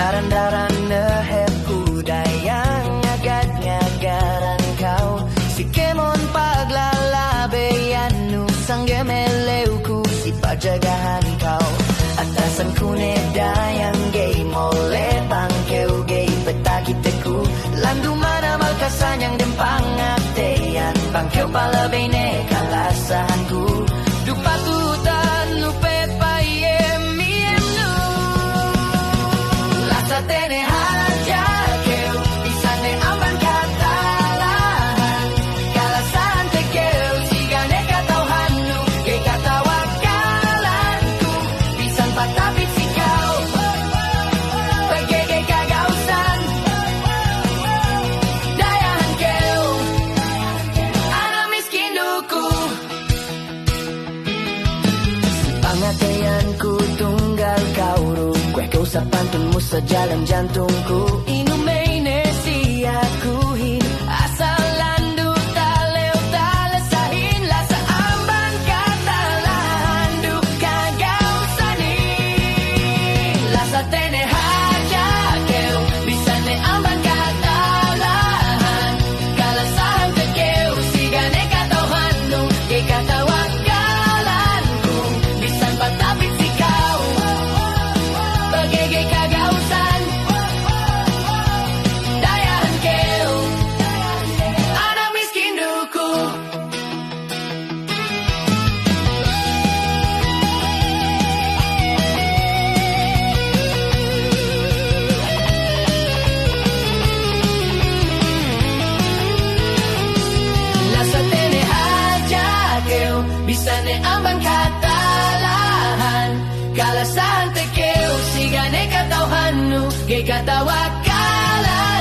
daran-daran nehep udayang ngagad-ngagaran kau. Si kemon paglalabayan nu sang gemeleuku si pajagahan kau. Atasan kune dayang gay mole pangkeu gay petakiteku. Landu mana malkasanyang dempang atean pangkeu palabene kalasahanku. Dupatutan lupe payem nu lasa tene haja keu isane amban katalan kalasan tekeu sigane katauhannu ke katawakalanku pisan patapit sikau pagege kagausan dayahan keu anak miskin duku. Pangateanku tunggal kauru kue kau sapantunmu sejalan jantungku. Inumei nesiaku hin asal landu taleu talesahin lasa amban kata landu kagau sani lasa tene haja keu bisa ne amban kata lahan kalasahan tekeu sigane katauhannu ke katawakalanku bisan patapit sikau pagege kagausan dayahan keu anak miskin duku. Lasa tene haja keu bisa ne ambang katalahan kalasan tekeu sigane katauhannu ke katawakalan